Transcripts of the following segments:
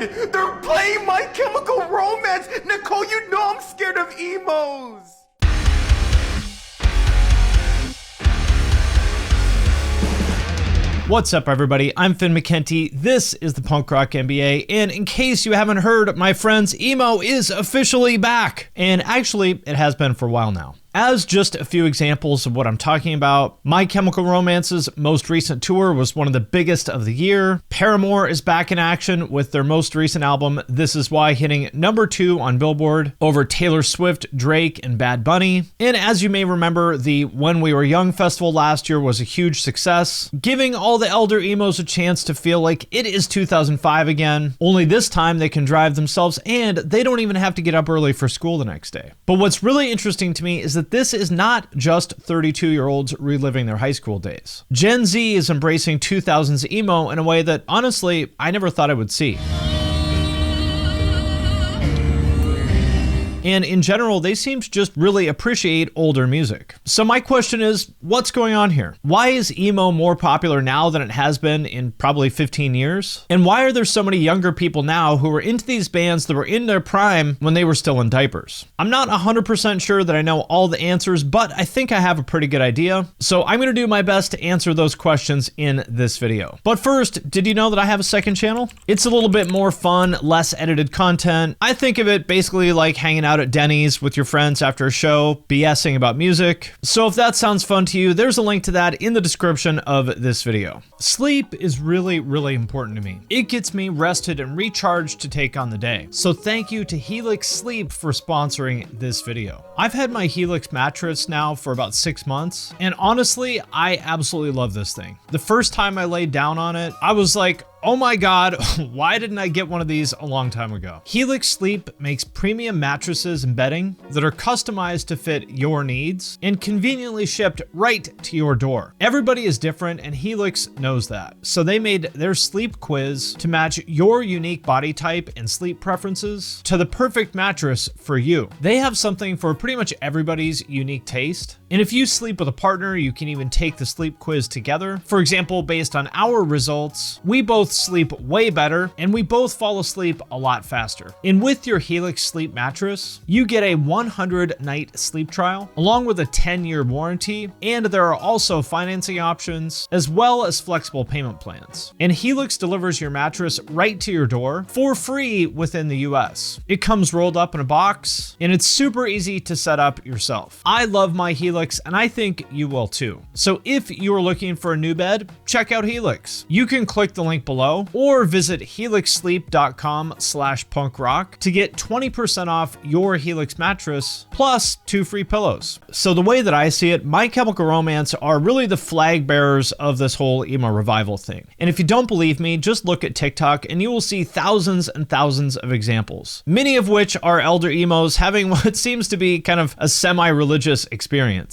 God! They're playing My Chemical Romance! Nicole, you know I'm scared of emos! What's up, everybody? I'm Finn McKenty. This is the Punk Rock MBA, and in case you haven't heard, my friends, emo is officially back. And actually, it has been for a while now. As just a few examples of what I'm talking about, My Chemical Romance's most recent tour was one of the biggest of the year. Paramore is back in action with their most recent album, This Is Why, hitting #2 on Billboard over Taylor Swift, Drake, and Bad Bunny. And as you may remember, the When We Were Young festival last year was a huge success, giving all the elder emos a chance to feel like it is 2005 again, only this time they can drive themselves and they don't even have to get up early for school the next day. But what's really interesting to me is that this is not just 32-year-olds reliving their high school days. Gen Z is embracing 2000s emo in a way that, honestly, I never thought I would see. And in general, they seem to just really appreciate older music. So my question is, what's going on here? Why is emo more popular now than it has been in probably 15 years? And why are there so many younger people now who are into these bands that were in their prime when they were still in diapers? I'm not 100% sure that I know all the answers, but I think I have a pretty good idea. So I'm gonna do my best to answer those questions in this video. But first, did you know that I have a second channel? It's a little bit more fun, less edited content. I think of it basically like hanging out at Denny's with your friends after a show, BSing about music. So if that sounds fun to you, there's a link to that in the description of this video. Sleep is really, really important to me. It gets me rested and recharged to take on the day. So thank you to Helix Sleep for sponsoring this video. I've had my Helix mattress now for about 6 months, and honestly, I absolutely love this thing. The first time I laid down on it, I was like, oh my God, why didn't I get one of these a long time ago? Helix Sleep makes premium mattresses and bedding that are customized to fit your needs and conveniently shipped right to your door. Everybody is different and Helix knows that. So they made their sleep quiz to match your unique body type and sleep preferences to the perfect mattress for you. They have something for pretty much everybody's unique taste. And if you sleep with a partner, you can even take the sleep quiz together. For example, based on our results, we both sleep way better and we both fall asleep a lot faster. And with your Helix Sleep mattress, you get a 100-night sleep trial along with a 10-year warranty, and there are also financing options as well as flexible payment plans. And Helix delivers your mattress right to your door for free within the US. It comes rolled up in a box and it's super easy to set up yourself. I love my Helix and I think you will too. So if you are looking for a new bed, check out Helix. You can click the link below or visit helixsleep.com/punkrock to get 20% off your Helix mattress plus 2 free pillows. So the way that I see it, My Chemical Romance are really the flag bearers of this whole emo revival thing. And if you don't believe me, just look at TikTok and you will see thousands and thousands of examples, many of which are elder emos having what seems to be kind of a semi-religious experience.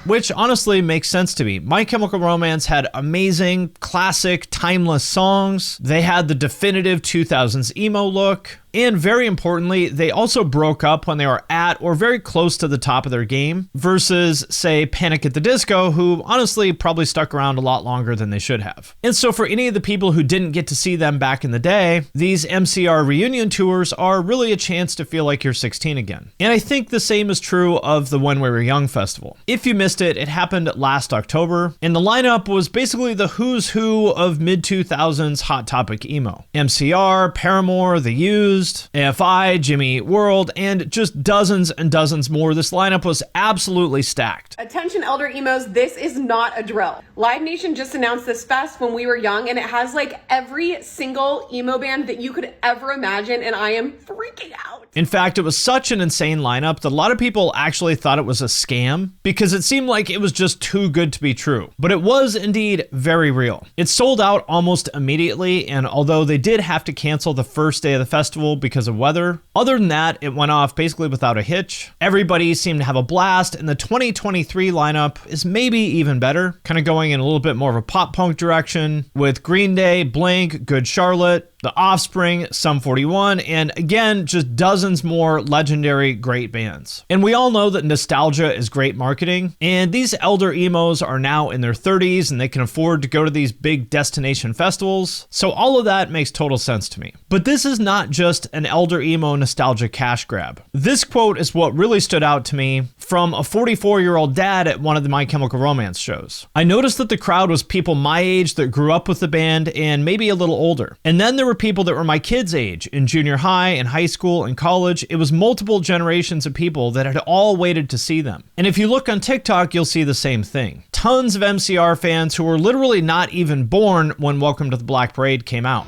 Which honestly makes sense to me. My Chemical Romance had amazing, classic, timeless songs. They had the definitive 2000s emo look. And very importantly, they also broke up when they were at or very close to the top of their game versus, say, Panic at the Disco, who honestly probably stuck around a lot longer than they should have. And so for any of the people who didn't get to see them back in the day, these MCR reunion tours are really a chance to feel like you're 16 again. And I think the same is true of the When We Were Young festival. If you missed it, it happened last October, and the lineup was basically the who's who of mid-2000s Hot Topic emo. MCR, Paramore, The Used, AFI, Jimmy Eat World, and just dozens and dozens more. This lineup was absolutely stacked. Attention elder emos, this is not a drill. Live Nation just announced this fest When We Were Young, and it has like every single emo band that you could ever imagine, and I am freaking out. In fact, it was such an insane lineup that a lot of people actually thought it was a scam because it seemed like it was just too good to be true. But it was indeed very real. It sold out almost immediately, and although they did have to cancel the first day of the festival because of weather, other than that, it went off basically without a hitch. Everybody seemed to have a blast, and the 2023 lineup is maybe even better, kind of going in a little bit more of a pop punk direction with Green Day, Blink, Good Charlotte, The Offspring, Sum 41, and again, just dozens more legendary great bands. And we all know that nostalgia is great marketing, and these elder emos are now in their 30s and they can afford to go to these big destination festivals. So all of that makes total sense to me. But this is not just an elder emo nostalgia cash grab. This quote is what really stood out to me from a 44-year-old dad at one of the My Chemical Romance shows. I noticed that the crowd was people my age that grew up with the band and maybe a little older. And then there were people that were my kids' age in junior high and high school and college. It was multiple generations of people that had all waited to see them. And if you look on TikTok, you'll see the same thing. Tons of MCR fans who were literally not even born when Welcome to the Black Parade came out.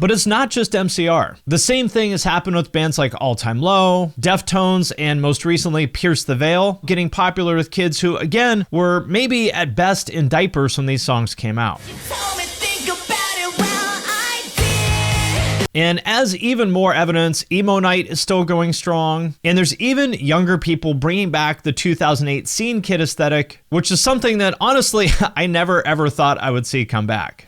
But it's not just MCR. The same thing has happened with bands like All Time Low, Deftones, and most recently Pierce the Veil, getting popular with kids who, again, were maybe at best in diapers when these songs came out. And as even more evidence, Emo Night is still going strong, and there's even younger people bringing back the 2008 Scene Kid aesthetic, which is something that honestly I never ever thought I would see come back.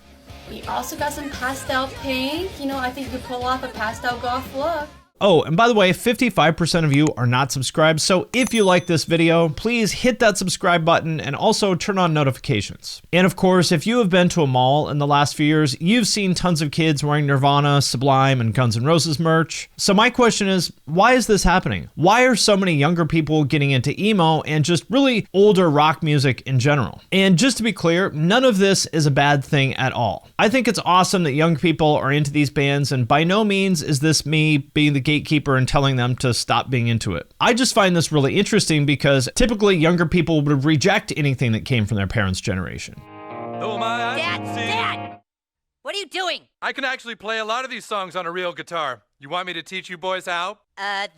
We also got some pastel pink. You know, I think you could pull off a pastel goth look. Oh, and by the way, 55% of you are not subscribed, so if you like this video, please hit that subscribe button and also turn on notifications. And of course, if you have been to a mall in the last few years, you've seen tons of kids wearing Nirvana, Sublime, and Guns N' Roses merch. So my question is, why is this happening? Why are so many younger people getting into emo and just really older rock music in general? And just to be clear, none of this is a bad thing at all. I think it's awesome that young people are into these bands, and by no means is this me being the gatekeeper and telling them to stop being into it. I just find this really interesting because typically younger people would reject anything that came from their parents' generation. Oh my, Dad! What are you doing? I can actually play a lot of these songs on a real guitar. You want me to teach you boys how?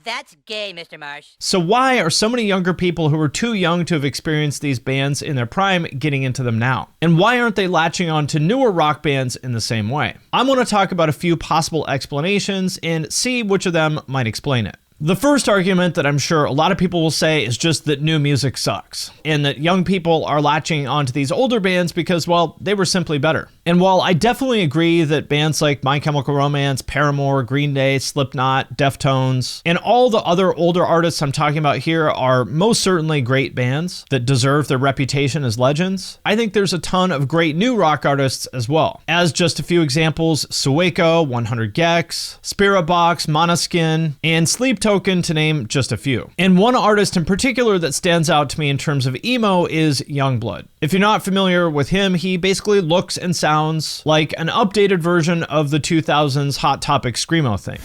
That's gay, Mr. Marsh. So why are so many younger people who are too young to have experienced these bands in their prime getting into them now? And why aren't they latching on to newer rock bands in the same way? I'm going to talk about a few possible explanations and see which of them might explain it. The first argument that I'm sure a lot of people will say is just that new music sucks, and that young people are latching onto these older bands because, well, they were simply better. And while I definitely agree that bands like My Chemical Romance, Paramore, Green Day, Slipknot, Deftones, and all the other older artists I'm talking about here are most certainly great bands that deserve their reputation as legends, I think there's a ton of great new rock artists as well. As just a few examples, Sueco, 100 Gex, Spirit Box, Måneskin, and Sleep Token, to name just a few. And one artist in particular that stands out to me in terms of emo is Youngblood. If you're not familiar with him, he basically looks and sounds like an updated version of the 2000s Hot Topic Screamo thing.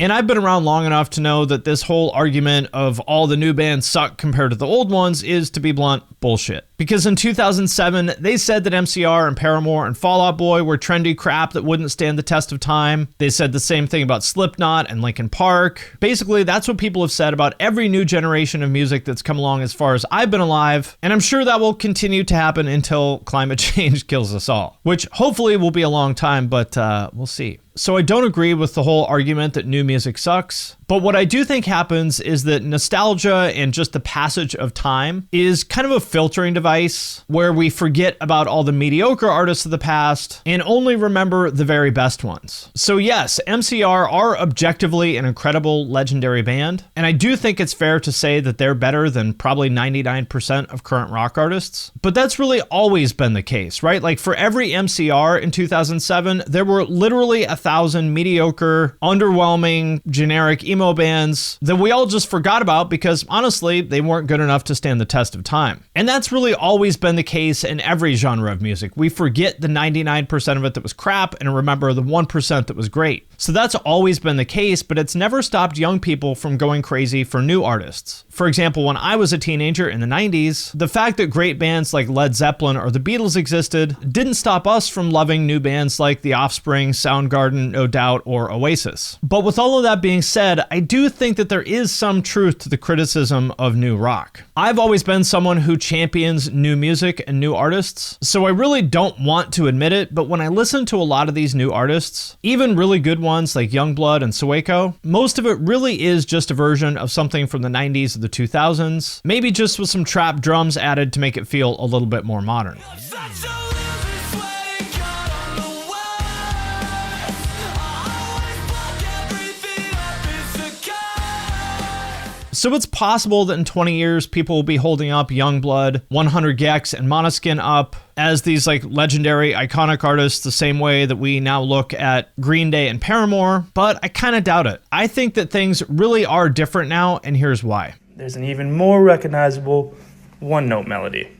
And I've been around long enough to know that this whole argument of all the new bands suck compared to the old ones is, to be blunt, bullshit. Because in 2007, they said that MCR and Paramore and Fall Out Boy were trendy crap that wouldn't stand the test of time. They said the same thing about Slipknot and Linkin Park. Basically, that's what people have said about every new generation of music that's come along as far as I've been alive, and I'm sure that will continue to happen until climate change kills us all. Which hopefully will be a long time, but we'll see. So I don't agree with the whole argument that new music sucks, but what I do think happens is that nostalgia and just the passage of time is kind of a filtering device where we forget about all the mediocre artists of the past and only remember the very best ones. So yes, MCR are objectively an incredible legendary band, and I do think it's fair to say that they're better than probably 99% of current rock artists, but that's really always been the case, right? Like for every MCR in 2007, there were literally 1,000 mediocre, underwhelming, generic emo bands that we all just forgot about because honestly, they weren't good enough to stand the test of time. And that's really always been the case in every genre of music. We forget the 99% of it that was crap and remember the 1% that was great. So that's always been the case, but it's never stopped young people from going crazy for new artists. For example, when I was a teenager in the 90s, the fact that great bands like Led Zeppelin or the Beatles existed didn't stop us from loving new bands like The Offspring, Soundgarden, No Doubt, or Oasis. But with all of that being said, I do think that there is some truth to the criticism of new rock. I've always been someone who champions new music and new artists, so I really don't want to admit it, but when I listen to a lot of these new artists, even really good ones ones like Youngblood and Sueco, most of it really is just a version of something from the 90s or the 2000s, maybe just with some trap drums added to make it feel a little bit more modern. So it's possible that in 20 years, people will be holding up Youngblood, 100 gecs, and Måneskin up as these like legendary, iconic artists the same way that we now look at Green Day and Paramore, but I kind of doubt it. I think that things really are different now, and here's why. There's an even more recognizable one-note melody.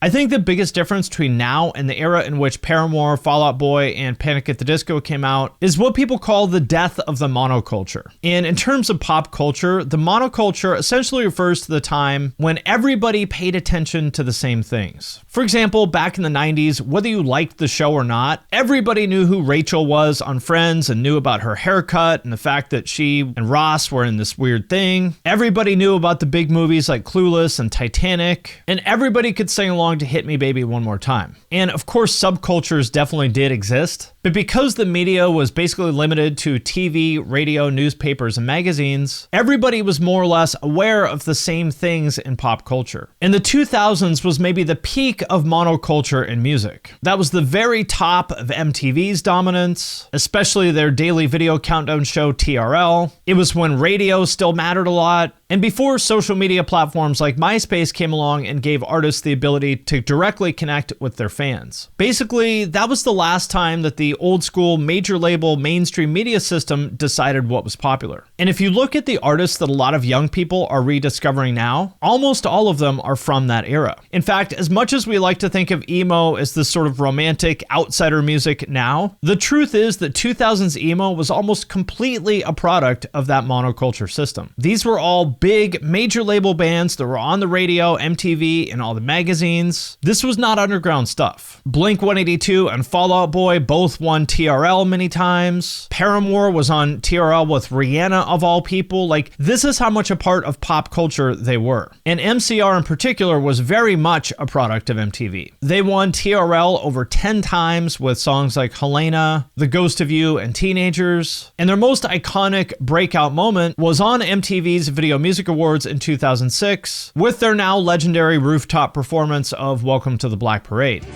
I think the biggest difference between now and the era in which Paramore, Fall Out Boy, and Panic at the Disco came out is what people call the death of the monoculture. And in terms of pop culture, the monoculture essentially refers to the time when everybody paid attention to the same things. For example, back in the 90s, whether you liked the show or not, everybody knew who Rachel was on Friends and knew about her haircut and the fact that she and Ross were in this weird thing. Everybody knew about the big movies like Clueless and Titanic, and everybody could sing along to Hit Me Baby One More Time. And of course, subcultures definitely did exist, but because the media was basically limited to TV, radio, newspapers, and magazines, everybody was more or less aware of the same things in pop culture. And the 2000s was maybe the peak of monoculture in music. That was the very top of MTV's dominance, especially their daily video countdown show TRL. It was when radio still mattered a lot, and before social media platforms like MySpace came along and gave artists the ability to directly connect with their fans. Basically, that was the last time that the old school major label mainstream media system decided what was popular. And if you look at the artists that a lot of young people are rediscovering now, almost all of them are from that era. In fact, as much as we like to think of emo as this sort of romantic outsider music now, the truth is that 2000s emo was almost completely a product of that monoculture system. These were all big major label bands that were on the radio, MTV, and all the magazines. This was not underground stuff. Blink-182 and Fall Out Boy both won TRL many times. Paramore was on TRL with Rihanna of all people. Like, this is how much a part of pop culture they were. And MCR in particular was very much a product of MTV. They won TRL over 10 times with songs like Helena, The Ghost of You, and Teenagers. And their most iconic breakout moment was on MTV's Video Music Awards in 2006 with their now legendary rooftop performance of Welcome to the Black Parade.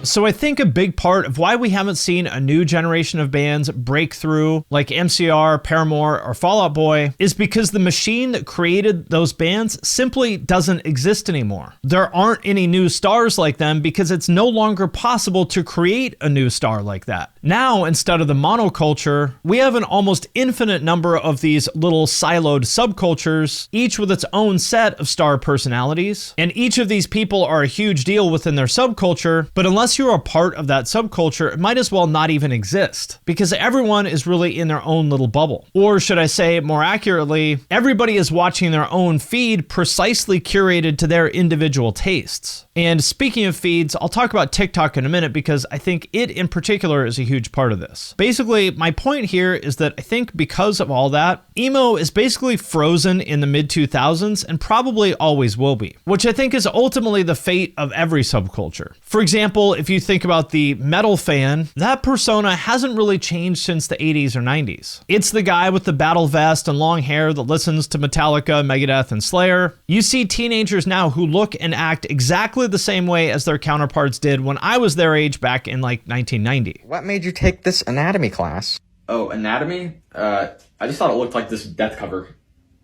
So I think a big part of why we haven't seen a new generation of bands break through like MCR, Paramore, or Fall Out Boy is because the machine that created those bands simply doesn't exist anymore. There aren't any new stars like them because it's no longer possible to create a new star like that. Now, instead of the monoculture, we have an almost infinite number of these little siloed subcultures, each with its own set of star personalities. And each of these people are a huge deal within their subculture, but unless you're a part of that subculture, it might as well not even exist because everyone is really in their own little bubble. Or should I say more accurately, everybody is watching their own feed precisely curated to their individual tastes. And speaking of feeds, I'll talk about TikTok in a minute because I think it in particular is a huge part of this. Basically, my point here is that I think because of all that, emo is basically frozen in the mid-2000s and probably always will be, which I think is ultimately the fate of every subculture. For example, if you think about the metal fan, that persona hasn't really changed since the 80s or 90s. It's the guy with the battle vest and long hair that listens to Metallica, Megadeth, and Slayer. You see teenagers now who look and act exactly the same way as their counterparts did when I was their age back in like 1990. What made you take this anatomy class? Oh, anatomy? I just thought it looked like this death cover.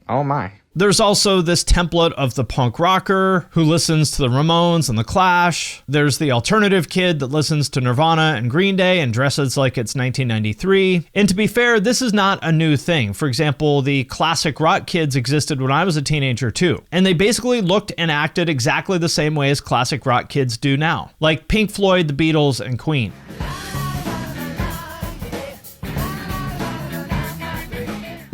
Oh my. There's also this template of the punk rocker who listens to the Ramones and the Clash. There's the alternative kid that listens to Nirvana and Green Day and dresses like it's 1993. And to be fair, this is not a new thing. For example, the classic rock kids existed when I was a teenager too. And they basically looked and acted exactly the same way as classic rock kids do now. Like Pink Floyd, the Beatles, and Queen.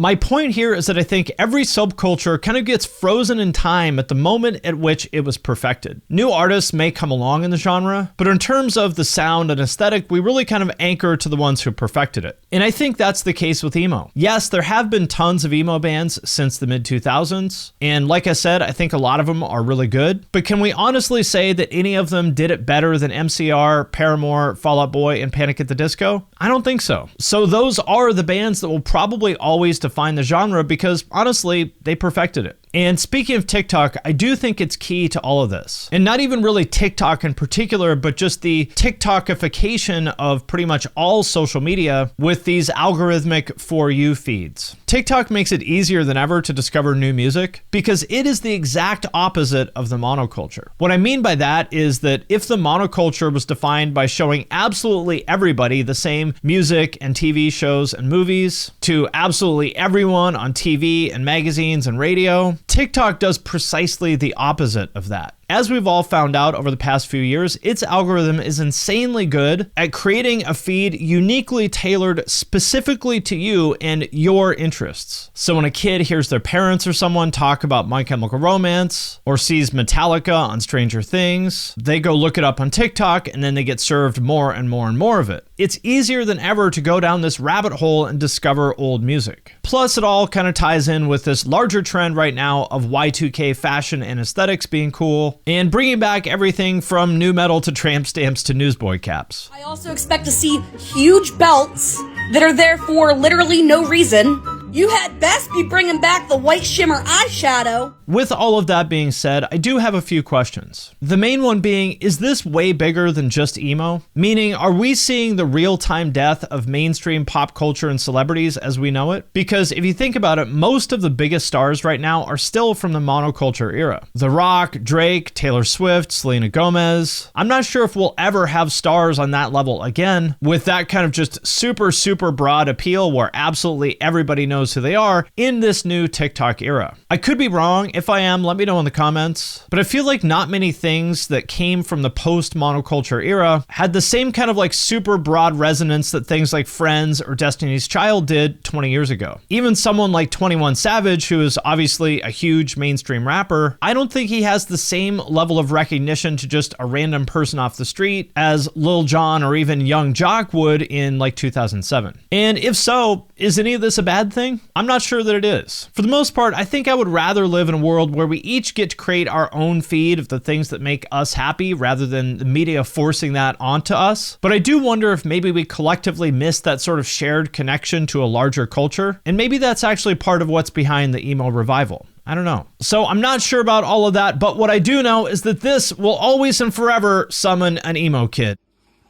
My point here is that I think every subculture kind of gets frozen in time at the moment at which it was perfected. New artists may come along in the genre, but in terms of the sound and aesthetic, we really kind of anchor to the ones who perfected it. And I think that's the case with emo. Yes, there have been tons of emo bands since the mid-2000s, and like I said, I think a lot of them are really good, but can we honestly say that any of them did it better than MCR, Paramore, Fall Out Boy, and Panic! At the Disco? I don't think so. So those are the bands that will probably always define the genre because honestly, they perfected it. And speaking of TikTok, I do think it's key to all of this. And not even really TikTok in particular, but just the TikTokification of pretty much all social media with these algorithmic For You feeds. TikTok makes it easier than ever to discover new music because it is the exact opposite of the monoculture. What I mean by that is that if the monoculture was defined by showing absolutely everybody the same music and TV shows and movies to absolutely everyone on TV and magazines and radio, TikTok does precisely the opposite of that. As we've all found out over the past few years, its algorithm is insanely good at creating a feed uniquely tailored specifically to you and your interests. So when a kid hears their parents or someone talk about My Chemical Romance or sees Metallica on Stranger Things, they go look it up on TikTok and then they get served more and more and more of it. It's easier than ever to go down this rabbit hole and discover old music. Plus, it all kind of ties in with this larger trend right now of Y2K fashion and aesthetics being cool, and bringing back everything from new metal to tramp stamps to newsboy caps. I also expect to see huge belts that are there for literally no reason. You had best be bringing back the white shimmer eyeshadow. With all of that being said, I do have a few questions. The main one being, is this way bigger than just emo? Meaning, are we seeing the real-time death of mainstream pop culture and celebrities as we know it? Because if you think about it, most of the biggest stars right now are still from the monoculture era. The Rock, Drake, Taylor Swift, Selena Gomez. I'm not sure if we'll ever have stars on that level again, with that kind of just super, super broad appeal where absolutely everybody knows who they are in this new TikTok era. I could be wrong. If I am, let me know in the comments. But I feel like not many things that came from the post-monoculture era had the same kind of like super broad resonance that things like Friends or Destiny's Child did 20 years ago. Even someone like 21 Savage, who is obviously a huge mainstream rapper, I don't think he has the same level of recognition to just a random person off the street as Lil Jon or even Young Jock would in like 2007. And if so, is any of this a bad thing? I'm not sure that it is. For the most part, I think I would rather live in a world where we each get to create our own feed of the things that make us happy rather than the media forcing that onto us. But I do wonder if maybe we collectively miss that sort of shared connection to a larger culture. And maybe that's actually part of what's behind the emo revival. I don't know. So I'm not sure about all of that, but what I do know is that this will always and forever summon an emo kid.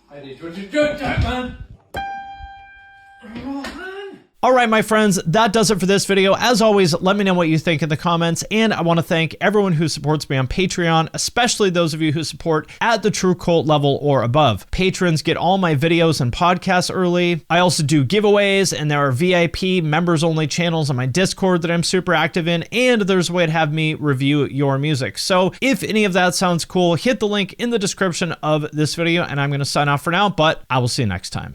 I need you to do that, man. All right, my friends, that does it for this video. As always, let me know what you think in the comments. And I want to thank everyone who supports me on Patreon, especially those of you who support at the True Cult level or above. Patrons get all my videos and podcasts early. I also do giveaways, and there are VIP members-only channels on my Discord that I'm super active in, and there's a way to have me review your music. So if any of that sounds cool, hit the link in the description of this video, and I'm going to sign off for now, but I will see you next time.